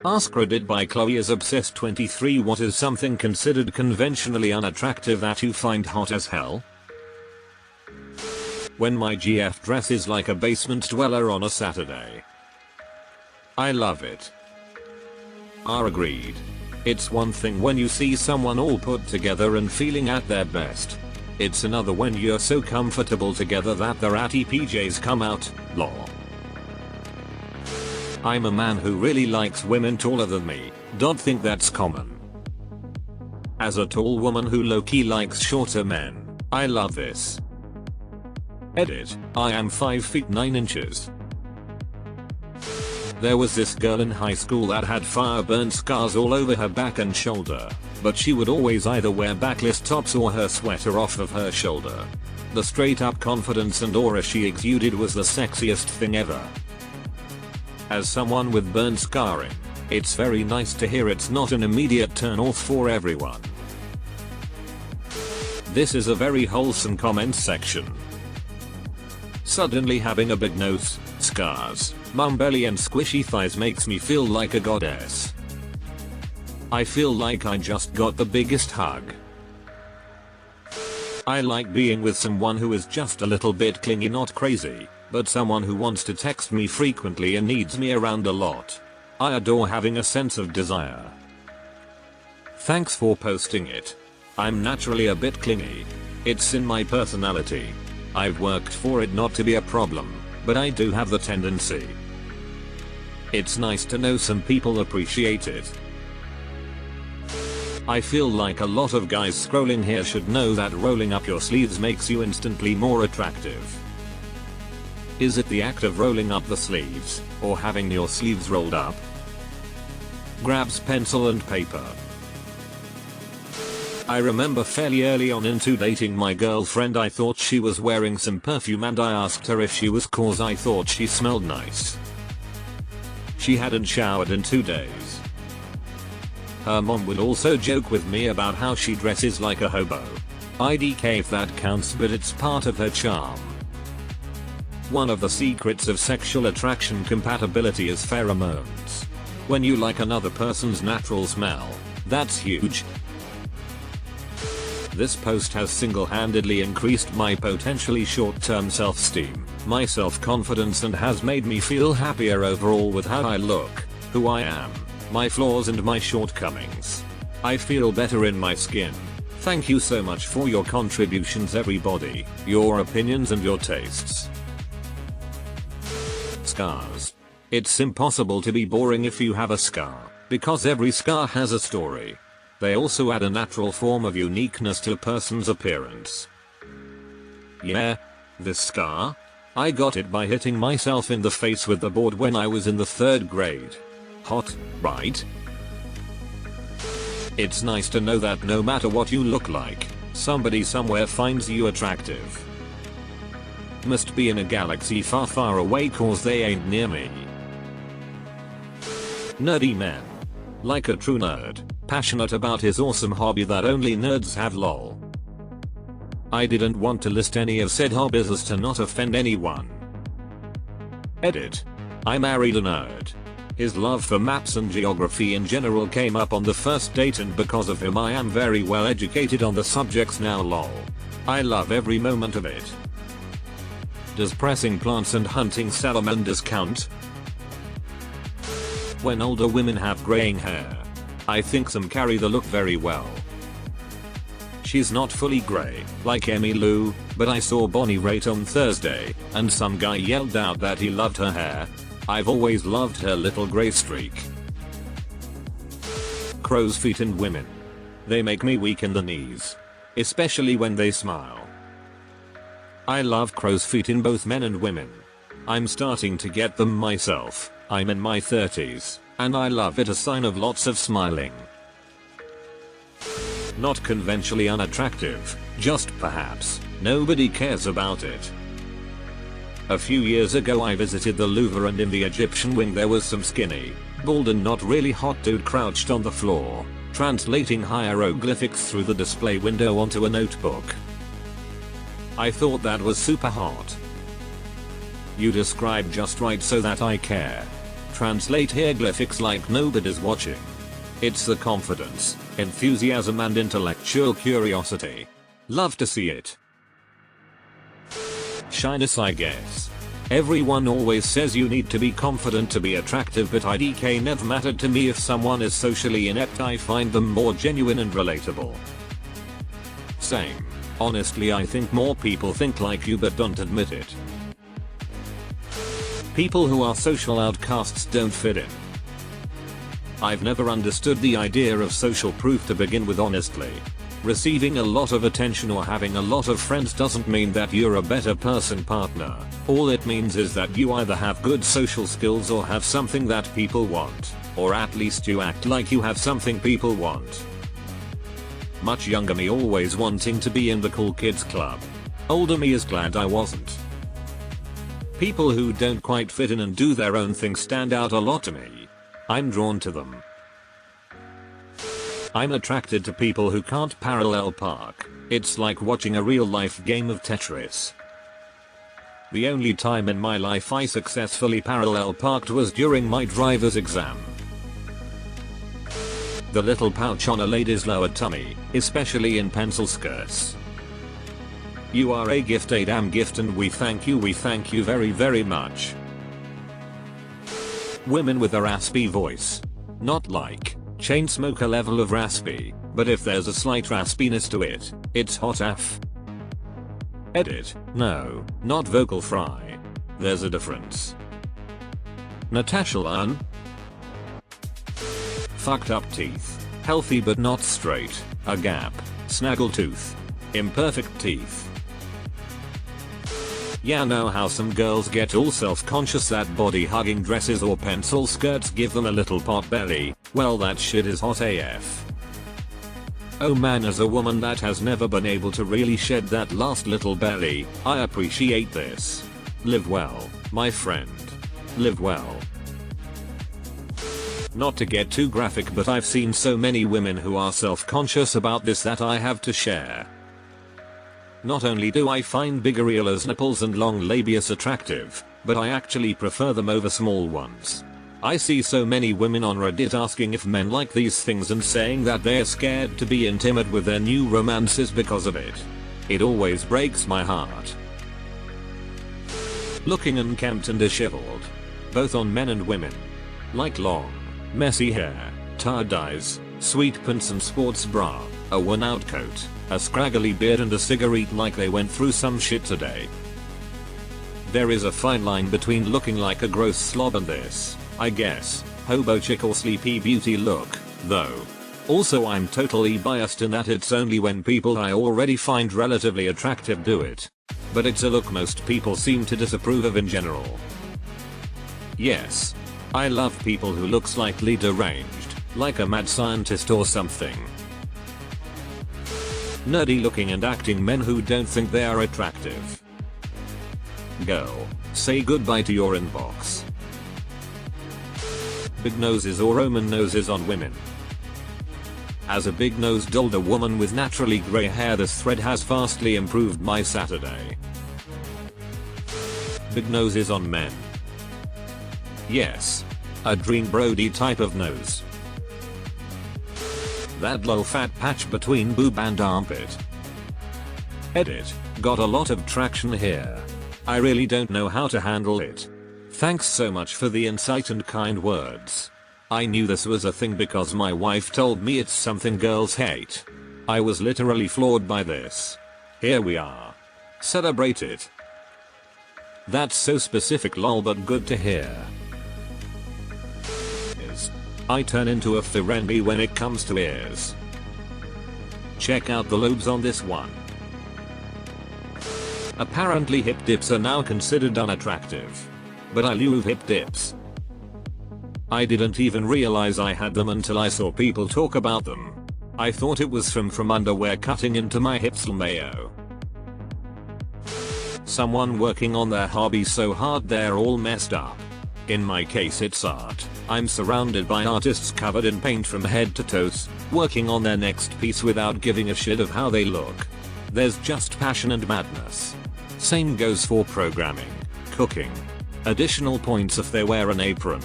AskReddit by Chloe is obsessed 23. What is something considered conventionally unattractive that you find hot as hell? When my GF dresses like a basement dweller on a Saturday. I love it. Agreed. It's one thing when you see someone all put together and feeling at their best. It's another when you're so comfortable together that their ratty PJs come out, lol. I'm a man who really likes women taller than me, don't think that's common. As a tall woman who low-key likes shorter men, I love this. Edit, I am 5 feet 9 inches. There was this girl in high school that had fire burn scars all over her back and shoulder, but she would always either wear backless tops or her sweater off of her shoulder. The straight up confidence and aura she exuded was the sexiest thing ever. As someone with burn scarring, it's very nice to hear it's not an immediate turn off for everyone. This is a very wholesome comment section. Suddenly having a big nose, scars, mum belly and squishy thighs makes me feel like a goddess. I feel like I just got the biggest hug. I like being with someone who is just a little bit clingy, not crazy, but someone who wants to text me frequently and needs me around a lot. I adore having a sense of desire. Thanks for posting it. I'm naturally a bit clingy. It's in my personality. I've worked for it not to be a problem, but I do have the tendency. It's nice to know some people appreciate it. I feel like a lot of guys scrolling here should know that rolling up your sleeves makes you instantly more attractive. Is it the act of rolling up the sleeves, or having your sleeves rolled up? Grabs pencil and paper. I remember fairly early on into dating my girlfriend, I thought she was wearing some perfume and I asked her if she was, cause I thought she smelled nice. She hadn't showered in 2 days. Her mom would also joke with me about how she dresses like a hobo. IDK if that counts, but it's part of her charm. One of the secrets of sexual attraction compatibility is pheromones. When you like another person's natural smell, that's huge. This post has single-handedly increased my potentially short-term self-esteem, my self-confidence, and has made me feel happier overall with how I look, who I am, my flaws and my shortcomings. I feel better in my skin. Thank you so much for your contributions everybody, your opinions and your tastes. Scars. It's impossible to be boring if you have a scar, because every scar has a story. They also add a natural form of uniqueness to a person's appearance. Yeah, this scar? I got it by hitting myself in the face with the board when I was in the 3rd grade. Hot, right? It's nice to know that no matter what you look like, somebody somewhere finds you attractive. Must be in a galaxy far far away cause they ain't near me. Nerdy men. Like a true nerd, passionate about his awesome hobby that only nerds have, lol. I didn't want to list any of said hobbies as to not offend anyone. Edit. I married a nerd. His love for maps and geography in general came up on the first date, and because of him I am very well educated on the subjects now, lol. I love every moment of it. Does pressing plants and hunting salamanders count? When older women have graying hair, I think some carry the look very well. She's not fully grey, like Emmy Lou, but I saw Bonnie Raitt on Thursday, and some guy yelled out that he loved her hair. I've always loved her little grey streak. Crow's feet and women. They make me weak in the knees. Especially when they smile. I love crow's feet in both men and women. I'm starting to get them myself. I'm in my 30s, and I love it, a sign of lots of smiling. Not conventionally unattractive, just perhaps nobody cares about it. A few years ago I visited the Louvre, and in the Egyptian wing there was some skinny, bald and not really hot dude crouched on the floor, translating hieroglyphics through the display window onto a notebook. I thought that was super hot. You describe just right so that I care. translate hieroglyphics like nobody's watching. It's the confidence, enthusiasm and intellectual curiosity. Love to see it. Shyness, I guess. Everyone always says you need to be confident to be attractive, but IDK never mattered to me. If someone is socially inept, I find them more genuine and relatable. Same. Honestly, I think more people think like you but don't admit it. People who are social outcasts don't fit in. I've never understood the idea of social proof to begin with, honestly. Receiving a lot of attention or having a lot of friends doesn't mean that you're a better person partner. All it means is that you either have good social skills or have something that people want, or at least you act like you have something people want. Much younger me always wanting to be in the cool kids club. Older me is glad I wasn't. People who don't quite fit in and do their own thing stand out a lot to me. I'm drawn to them. I'm attracted to people who can't parallel park. It's like watching a real life game of Tetris. The only time in my life I successfully parallel parked was during my driver's exam. The little pouch on a lady's lower tummy, especially in pencil skirts. You are a gift, a damn gift, and we thank you very very much. Women with a raspy voice. Not like Chainsmoker level of raspy, but if there's a slight raspiness to it, it's hot AF. Edit. No, not vocal fry. There's a difference. Natasha Lunn. Fucked up teeth. Healthy but not straight. A gap. Snaggletooth. Imperfect teeth. Yeah, know how some girls get all self-conscious that body hugging dresses or pencil skirts give them a little pot belly? Well, that shit is hot AF. Oh man, as a woman that has never been able to really shed that last little belly, I appreciate this. Live well, my friend. Live well. Not to get too graphic, but I've seen so many women who are self-conscious about this that I have to share. Not only do I find big areolas, nipples and long labias attractive, but I actually prefer them over small ones. I see so many women on Reddit asking if men like these things and saying that they're scared to be intimate with their new romances because of it. It always breaks my heart. Looking unkempt and disheveled. Both on men and women. Like long, messy hair, tired eyes, sweet pants and sports bra, a worn out coat, a scraggly beard and a cigarette like they went through some shit today. There is a fine line between looking like a gross slob and this, I guess, hobo chick or sleepy beauty look, though. Also, I'm totally biased in that it's only when people I already find relatively attractive do it. But it's a look most people seem to disapprove of in general. Yes. I love people who look slightly deranged, like a mad scientist or something. Nerdy looking and acting men who don't think they are attractive. Girl, say goodbye to your inbox. Big noses or Roman noses on women. As a big-nosed older woman with naturally grey hair, this thread has vastly improved my Saturday. Big noses on men. Yes. A Dream Brody type of nose. That low fat patch between boob and armpit. Edit. Got a lot of traction here. I really don't know how to handle it. Thanks so much for the insight and kind words. I knew this was a thing because my wife told me it's something girls hate. I was literally floored by this. Here we are. Celebrate it. That's so specific lol, but good to hear. I turn into a Ferengi when it comes to ears. Check out the lobes on this one. Apparently hip dips are now considered unattractive. But I love hip dips. I didn't even realize I had them until I saw people talk about them. I thought it was from underwear cutting into my hips lmayo. Someone working on their hobby so hard they're all messed up. In my case it's art. I'm surrounded by artists covered in paint from head to toes, working on their next piece without giving a shit of how they look. There's just passion and madness. Same goes for programming, cooking. Additional points if they wear an apron.